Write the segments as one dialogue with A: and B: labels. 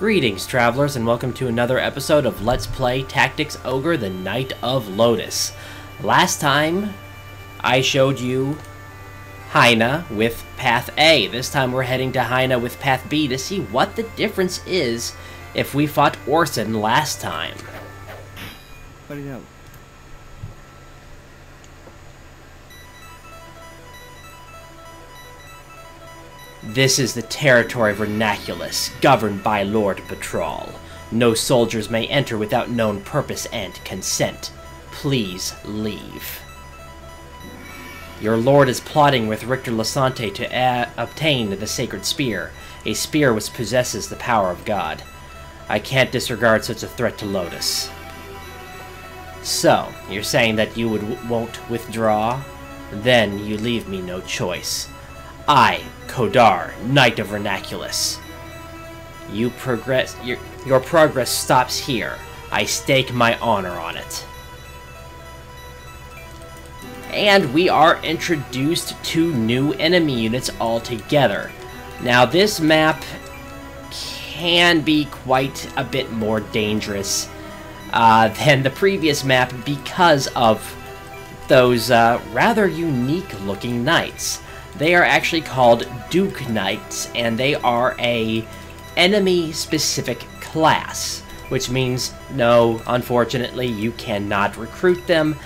A: Greetings, travelers, and welcome to another episode of Let's Play Tactics Ogre, the Knight of Lodis. Last time, I showed you Haina with Path A. This time we're heading to Haina with Path B to see what the difference is if we fought Orson last time. This is the territory of Rananculus, governed by Lord Patrol. No soldiers may enter without known purpose and consent. Please leave. Your lord is plotting with Richter Lasante to obtain the Sacred Spear, a spear which possesses the power of God. I can't disregard such a threat to Lodis. So, you're saying that you won't withdraw? Then you leave me no choice. I, Kodar, Knight of Rananculus. Your progress stops here. I stake my honor on it. And we are introduced to new enemy units altogether. Now this map can be quite a bit more dangerous than the previous map because of those rather unique looking knights. They are actually called Duke Knights, and they are a enemy-specific class, which means, no, unfortunately, you cannot recruit them,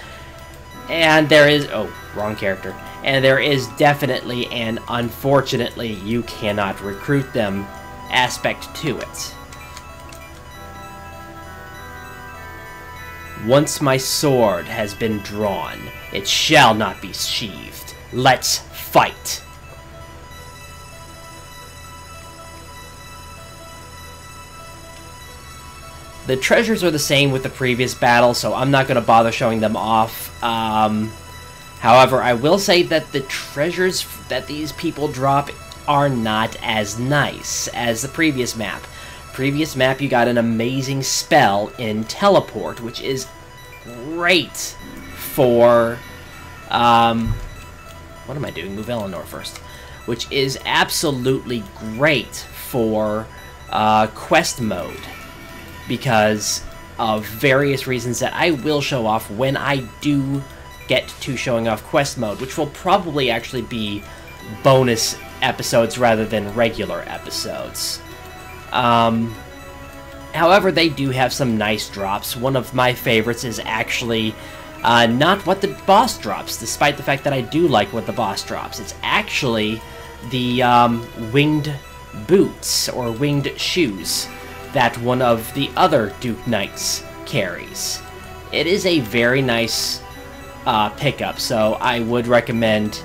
A: and there is, oh, wrong character, and there is definitely an unfortunately you cannot recruit them aspect to it. Once my sword has been drawn, it shall not be sheathed. Let's fight! The treasures are the same with the previous battle, so I'm not going to bother showing them off. However, I will say that the treasures that these people drop are not as nice as the previous map. Previous map, you got an amazing spell in Teleport, which is great for... what am I doing? Move Eleanor first. Which is absolutely great for quest mode, because of various reasons that I will show off when I do get to showing off quest mode, which will probably actually be bonus episodes rather than regular episodes. However, they do have some nice drops. One of my favorites is actually not what the boss drops, despite the fact that I do like what the boss drops. It's actually the winged boots, or winged shoes, that one of the other Duke Knights carries. It is a very nice pickup, so I would recommend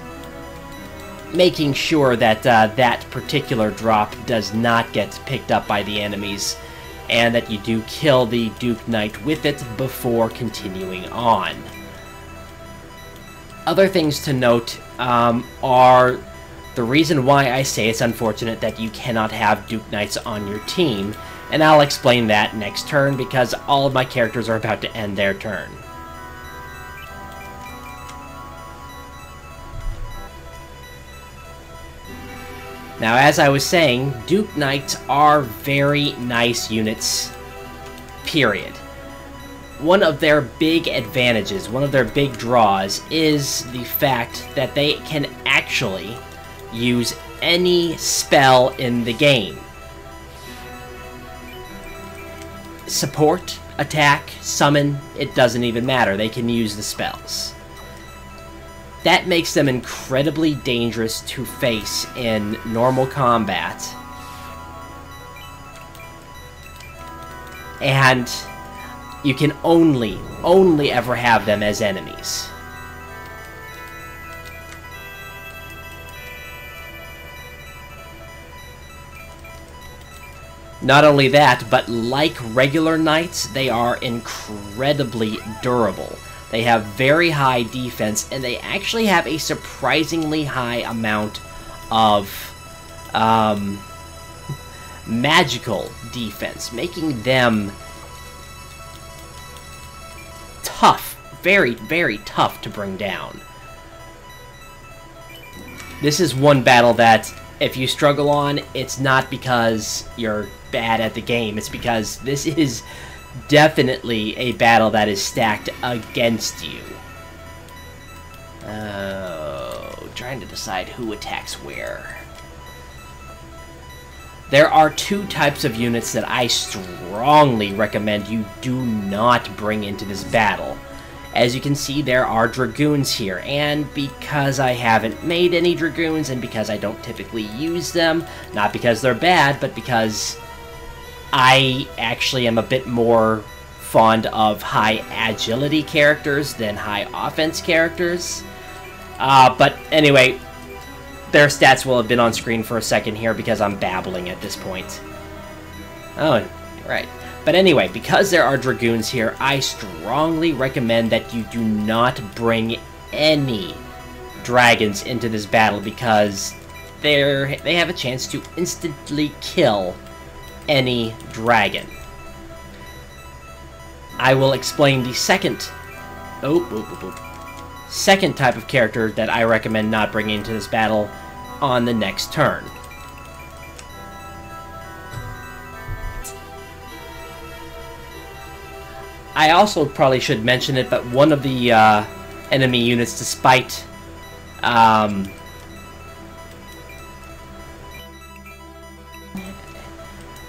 A: making sure that that particular drop does not get picked up by the enemies, and that you do kill the Duke Knight with it before continuing on. Other things to note are the reason why I say it's unfortunate that you cannot have Duke Knights on your team, and I'll explain that next turn because all of my characters are about to end their turn. Now, as I was saying, Duke Knights are very nice units, period. One of their big advantages, one of their big draws, is the fact that they can actually use any spell in the game. Support, attack, summon, it doesn't even matter. They can use the spells. That makes them incredibly dangerous to face in normal combat. And you can only ever have them as enemies. Not only that, but like regular knights, they are incredibly durable. They have very high defense, and they actually have a surprisingly high amount of magical defense, making them tough, very, very tough to bring down. This is one battle that if you struggle on, it's not because you're bad at the game. It's because this is definitely a battle that is stacked against you. Oh, trying to decide who attacks where. There are two types of units that I strongly recommend you do not bring into this battle. As you can see, there are Dragoons here, and because I haven't made any Dragoons, and because I don't typically use them, not because they're bad, but because I actually am a bit more fond of high agility characters than high offense characters. But anyway, their stats will have been on screen for a second here because I'm babbling at this point. Oh, right. But anyway, because there are Dragoons here, I strongly recommend that you do not bring any dragons into this battle because they have a chance to instantly kill any dragon. I will explain the second type of character that I recommend not bringing into this battle on the next turn. I also probably should mention it, but one of the enemy units, despite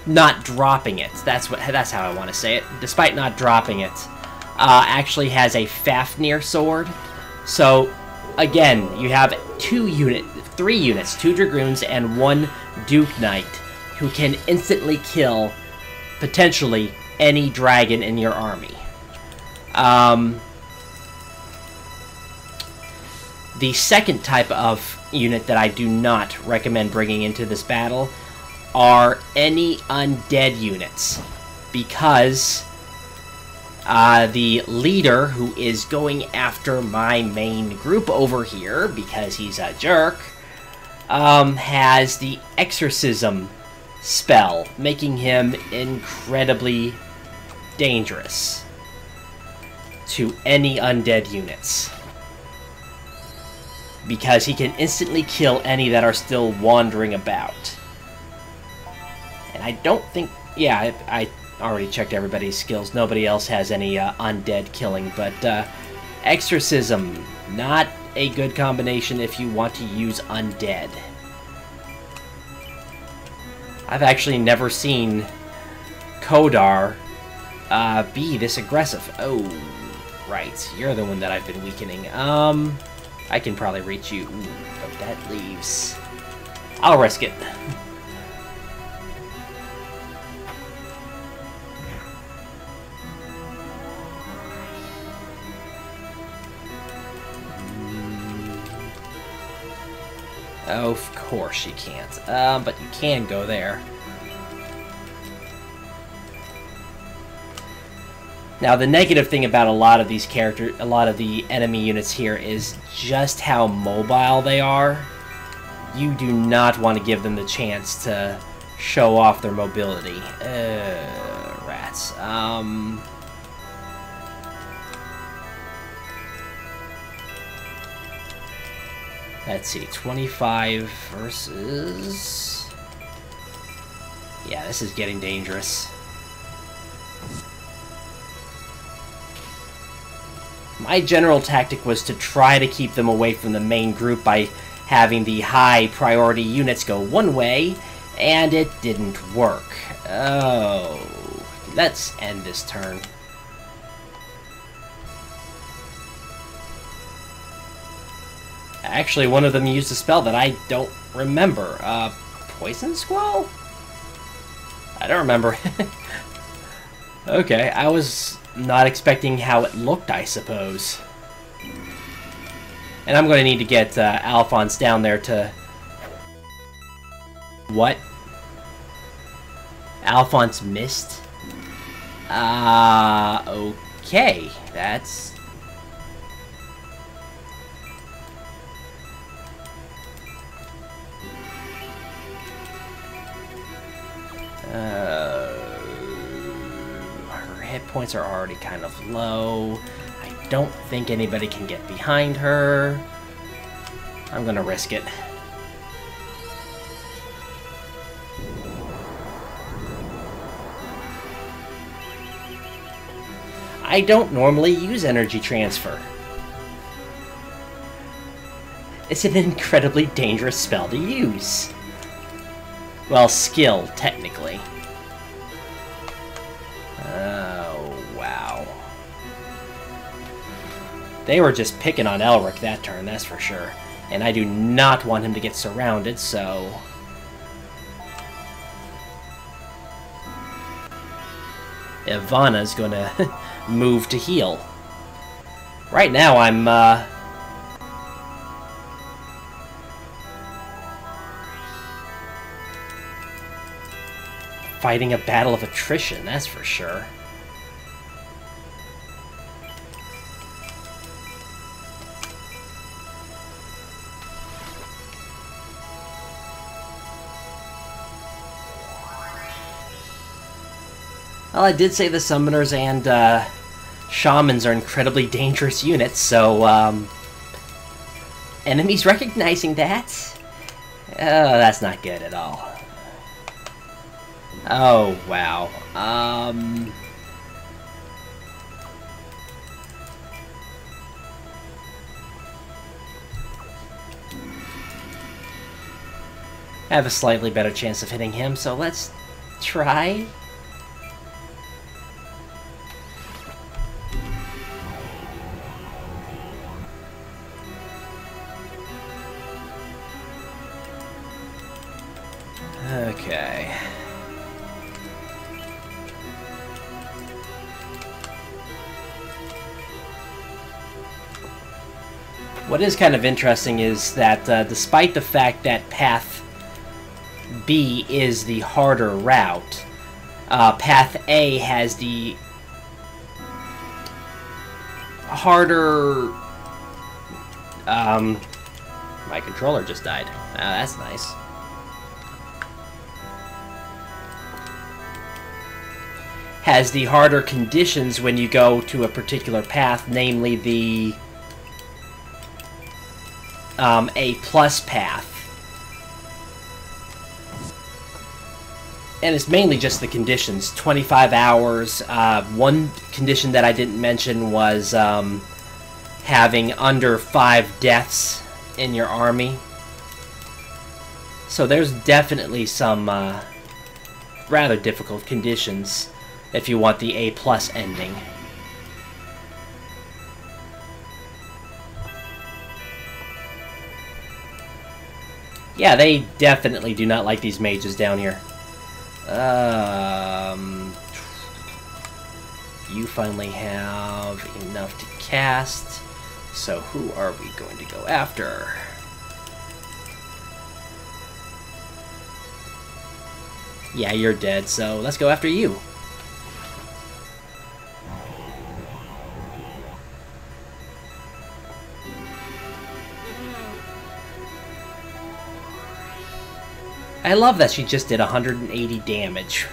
A: not dropping it, that's how I want to say it, despite not dropping it, actually has a Fafnir sword. So again, you have three units, 2 Dragoons and 1 Duke Knight, who can instantly kill potentially any dragon in your army. The second type of unit that I do not recommend bringing into this battle are any undead units, because the leader, who is going after my main group over here because he's a jerk, has the exorcism spell, making him incredibly dangerous to any undead units, because he can instantly kill any that are still wandering about. And I don't think... yeah, I already checked everybody's skills. Nobody else has any undead killing, but exorcism, not a good combination if you want to use undead. I've actually never seen Kodar be this aggressive. Oh, right. You're the one that I've been weakening. I can probably reach you. Ooh, but that leaves... I'll risk it. Of course you can't. But you can go there. Now, the negative thing about a lot of the enemy units here is just how mobile they are. You do not want to give them the chance to show off their mobility. Rats. Let's see, 25 versus... yeah, this is getting dangerous. My general tactic was to try to keep them away from the main group by having the high priority units go one way, and it didn't work. Oh, let's end this turn. Actually, one of them used a spell that I don't remember. Poison Squall? I don't remember. Okay, I was not expecting how it looked, I suppose. And I'm going to need to get Alphonse down there to... what? Alphonse missed? Okay. That's... her hit points are already kind of low. I don't think anybody can get behind her. I'm gonna risk it. I don't normally use energy transfer. It's an incredibly dangerous spell to use. Well, skill, technically. Oh, wow. They were just picking on Elric that turn, that's for sure. And I do not want him to get surrounded, so... Ivana's gonna move to heal. Right now, I'm, fighting a battle of attrition, that's for sure. Well, I did say the summoners and shamans are incredibly dangerous units, so enemies recognizing that? Oh, that's not good at all. Oh, wow. I have a slightly better chance of hitting him, so let's try. Okay. What is kind of interesting is that despite the fact that Path B is the harder route, Path A has the harder... my controller just died. That's nice. Has the harder conditions when you go to a particular path, namely the A+ path. And it's mainly just the conditions. 25 hours. One condition that I didn't mention was having under 5 deaths in your army. So there's definitely some rather difficult conditions if you want the A+ ending. Yeah, they definitely do not like these mages down here. You finally have enough to cast, so who are we going to go after? Yeah, you're dead, so let's go after you. I love that she just did 180 damage.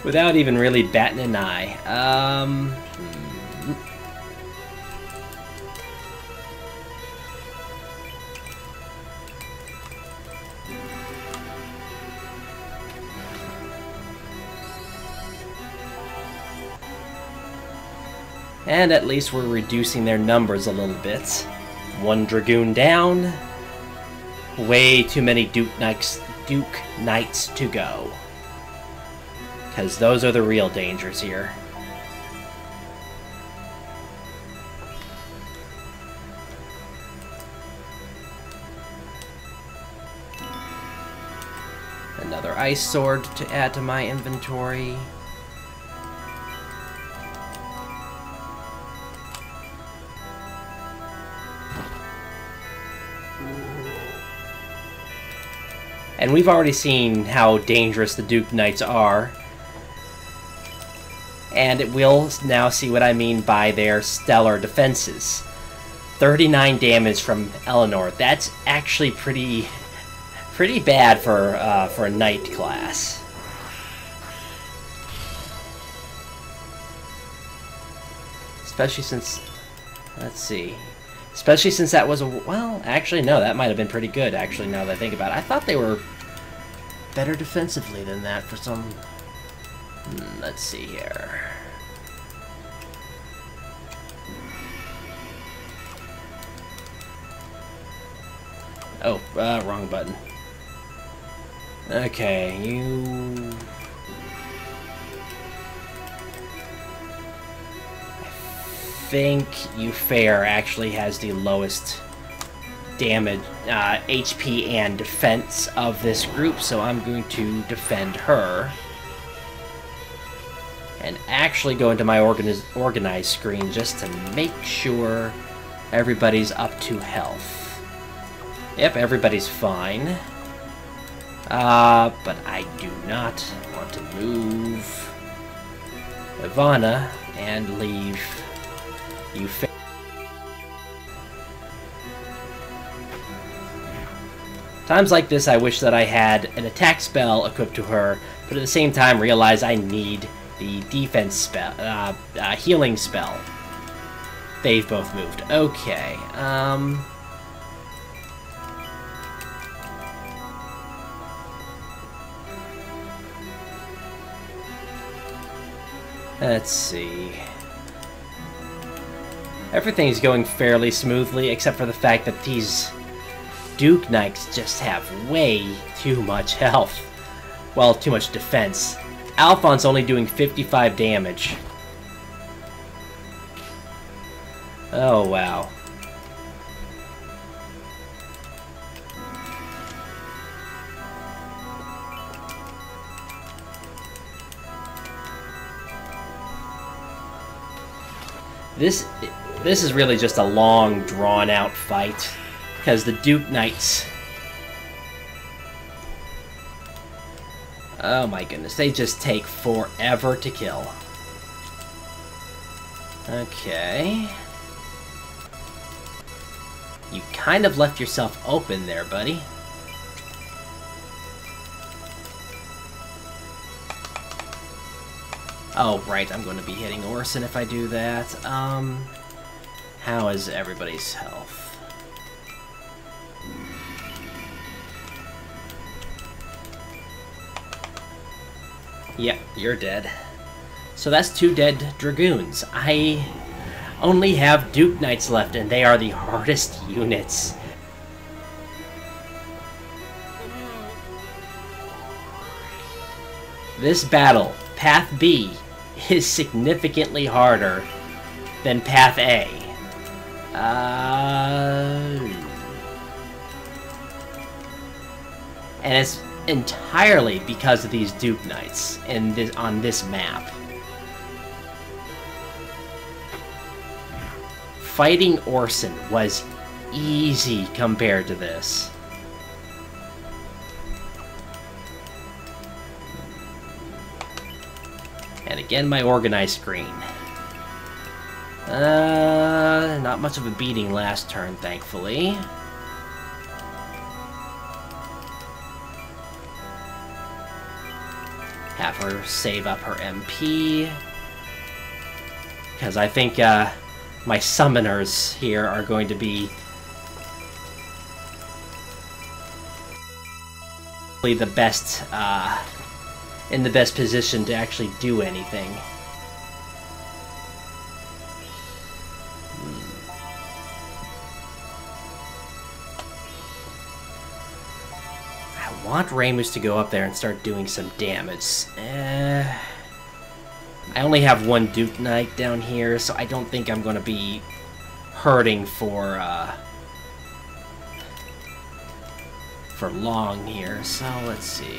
A: Without even really batting an eye. And at least we're reducing their numbers a little bit. 1 Dragoon down. Way too many Duke Knights to go. Because those are the real dangers here. Another Ice Sword to add to my inventory. And we've already seen how dangerous the Duke Knights are. And we'll now see what I mean by their stellar defenses. 39 damage from Eleanor. That's actually pretty bad for a knight class. Especially since, let's see. Especially since that was a, well, actually no, that might have been pretty good, actually, now that I think about it. I thought they were better defensively than that for some... let's see here. Oh, wrong button. Okay, you... I think Ufair actually has the lowest damage, HP and defense of this group, so I'm going to defend her. And actually go into my organized screen just to make sure everybody's up to health. Yep, everybody's fine. But I do not want to move Ivana and leave you. Times like this, I wish that I had an attack spell equipped to her, but at the same time realize I need the defense spell, healing spell. They've both moved. Okay, let's see. Everything's going fairly smoothly, except for the fact that these Duke Knights just have way too much health. Well, too much defense. Alphonse only doing 55 damage. Oh, wow. This is really just a long, drawn-out fight, because the Duke Knights... Oh my goodness, they just take forever to kill. Okay. You kind of left yourself open there, buddy. Oh, right, I'm going to be hitting Orson if I do that. How is everybody's health? Yep, you're dead. So that's 2 dead Dragoons. I only have Duke Knights left, and they are the hardest units. This battle, Path B, is significantly harder than Path A. And it's entirely because of these Duke Knights on this map. Fighting Orson was easy compared to this. And again, my organized screen. Not much of a beating last turn, thankfully. Have her save up her MP. Because I think my summoners here are going to be the best, in the best position to actually do anything. I want Ramus to go up there and start doing some damage. I only have 1 Duke Knight down here, so I don't think I'm going to be hurting for long here. So let's see.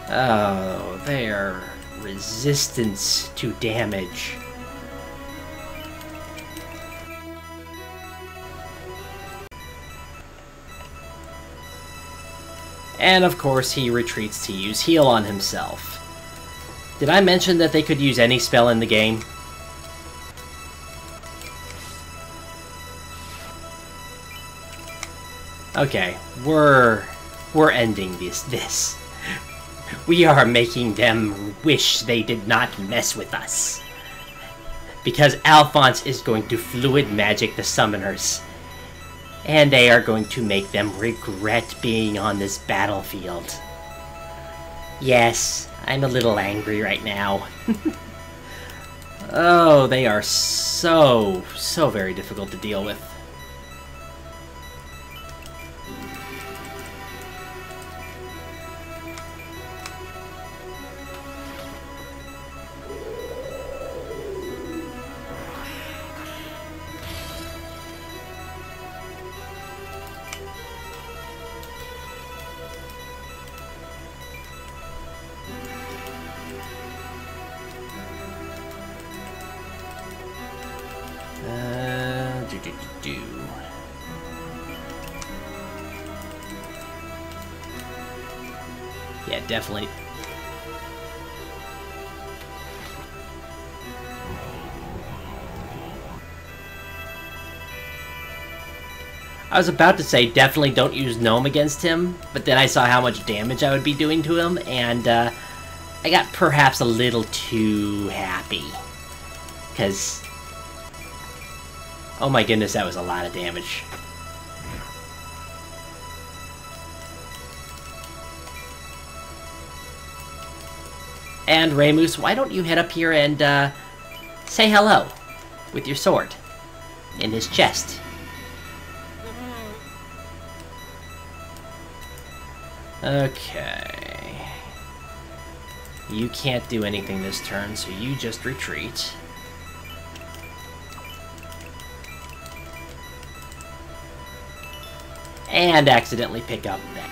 A: Oh, they are resistance to damage. And of course he retreats to use heal on himself. Did I mention that they could use any spell in the game? Okay, we're ending this. We are making them wish they did not mess with us. Because Alphonse is going to fluid magic the summoners. And they are going to make them regret being on this battlefield. Yes, I'm a little angry right now. Oh, they are so very difficult to deal with. Yeah, definitely. I was about to say definitely don't use Gnome against him, but then I saw how much damage I would be doing to him, and I got perhaps a little too happy. Because, oh my goodness, that was a lot of damage. And Ramus, why don't you head up here and say hello with your sword in his chest? Okay. You can't do anything this turn, so you just retreat. And accidentally pick up that.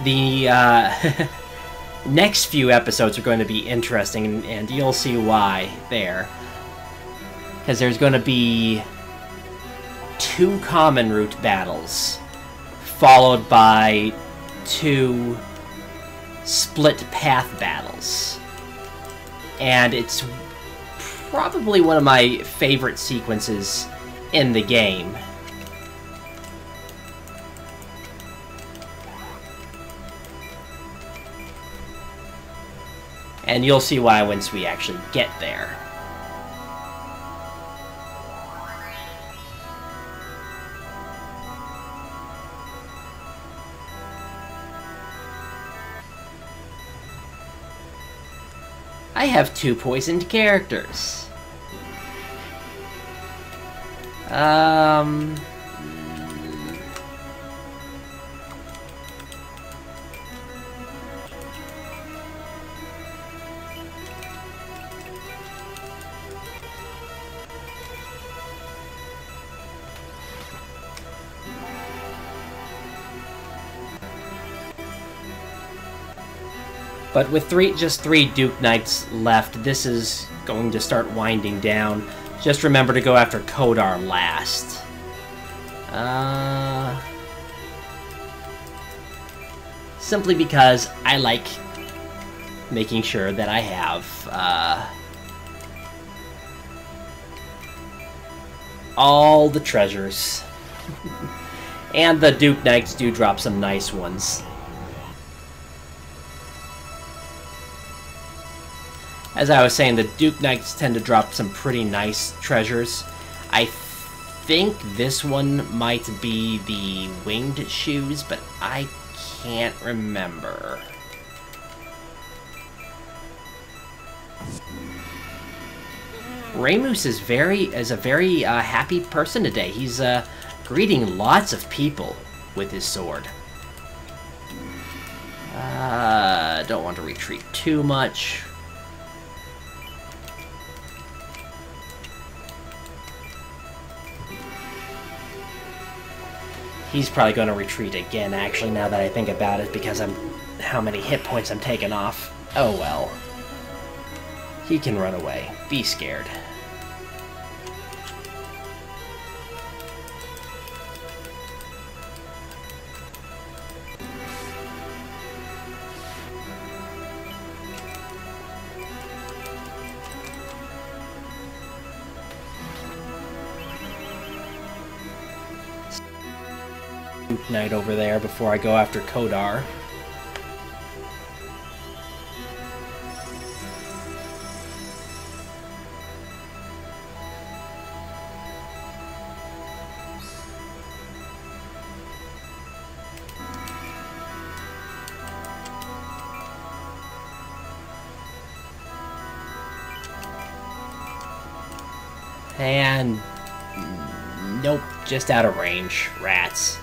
A: The next few episodes are going to be interesting, and you'll see why there. Because there's going to be 2 common route battles, followed by 2 split path battles. And it's probably one of my favorite sequences in the game. And you'll see why once we actually get there. I have 2 poisoned characters. But with just three Duke Knights left, this is going to start winding down. Just remember to go after Kodar last. Simply because I like making sure that I have all the treasures. And the Duke Knights do drop some nice ones. As I was saying, the Duke Knights tend to drop some pretty nice treasures. I think this one might be the winged shoes, but I can't remember. Ramus is a very happy person today. He's greeting lots of people with his sword. Don't want to retreat too much. He's probably going to retreat again, actually, now that I think about it, because how many hit points I'm taking off. Oh well. He can run away. Be scared. Knight over there before I go after Kodar. And... nope, just out of range. Rats.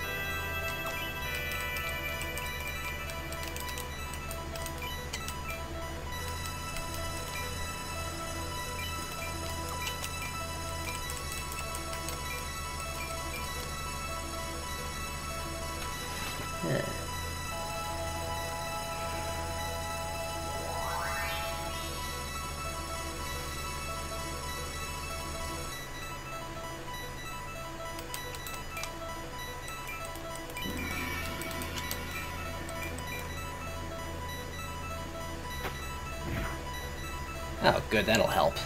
A: Oh, good, that'll help.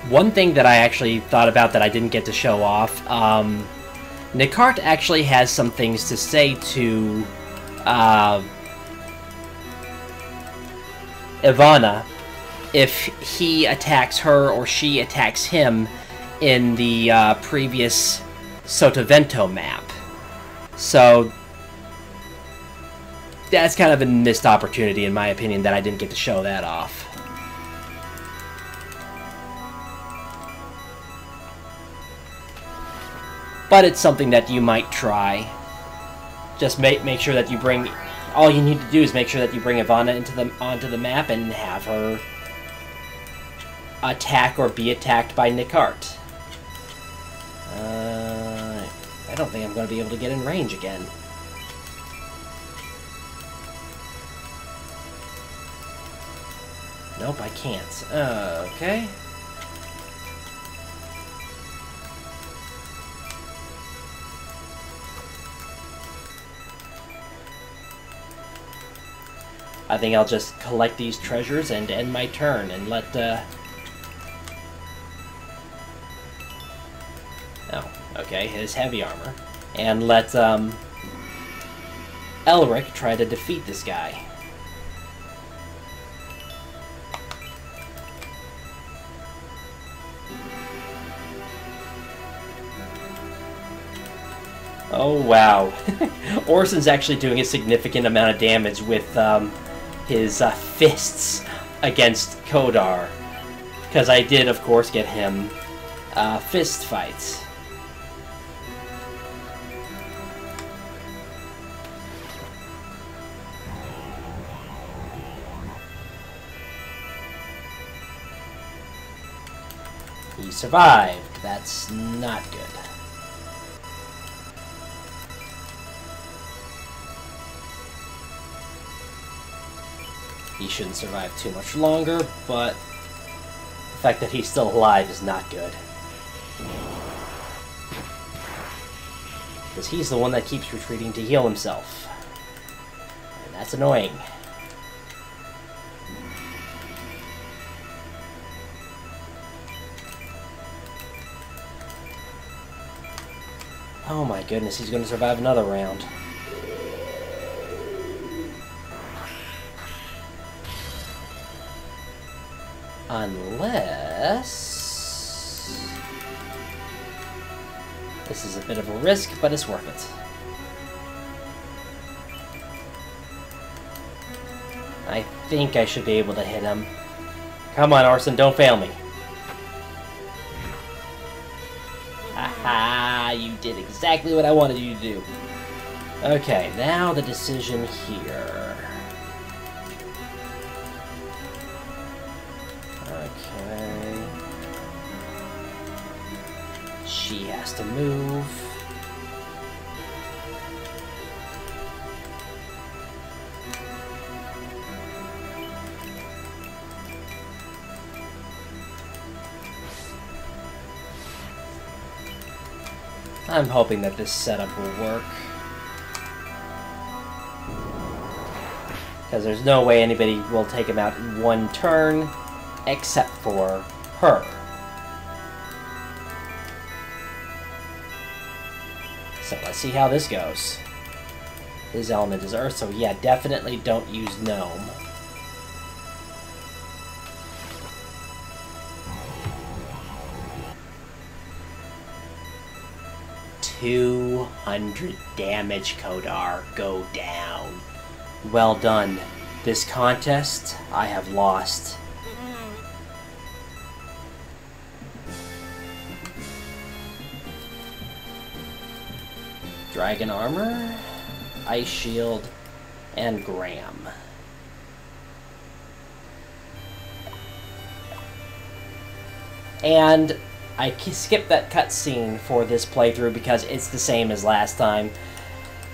A: One thing that I actually thought about that I didn't get to show off, Nicart actually has some things to say to Ivana if he attacks her or she attacks him in the previous Sotavento map. So that's kind of a missed opportunity, in my opinion, that I didn't get to show that off. But it's something that you might try. Just make sure that you bring... all you need to do is make sure that you bring Ivana onto the map and have her attack or be attacked by Nicart. I don't think I'm going to be able to get in range again. Nope, I can't. Okay. I think I'll just collect these treasures and end my turn and let, oh, okay, his heavy armor. And let, Elric try to defeat this guy. Oh, wow. Orson's actually doing a significant amount of damage with his fists against Kodar. Because I did, of course, get him fist fights. He survived. That's not good. He shouldn't survive too much longer, but the fact that he's still alive is not good. Because he's the one that keeps retreating to heal himself. And that's annoying. Oh my goodness, he's going to survive another round. Unless... this is a bit of a risk, but it's worth it. I think I should be able to hit him. Come on, Orson, don't fail me. Haha, you did exactly what I wanted you to do. Okay, now the decision here. Okay. She has to move. I'm hoping that this setup will work. Because there's no way anybody will take him out in one turn, except for her. So let's see how this goes. His element is Earth, so yeah, definitely don't use Gnome. $200 damage, Kodar. Go down. Well done. This contest, I have lost. Dragon Armor, Ice Shield, and Graham. And I skipped that cutscene for this playthrough because it's the same as last time.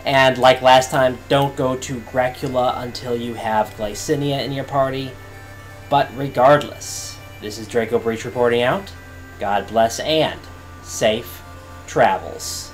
A: And like last time, don't go to Gracula until you have Glycinia in your party. But regardless, this is Draco Breach reporting out. God bless and safe travels.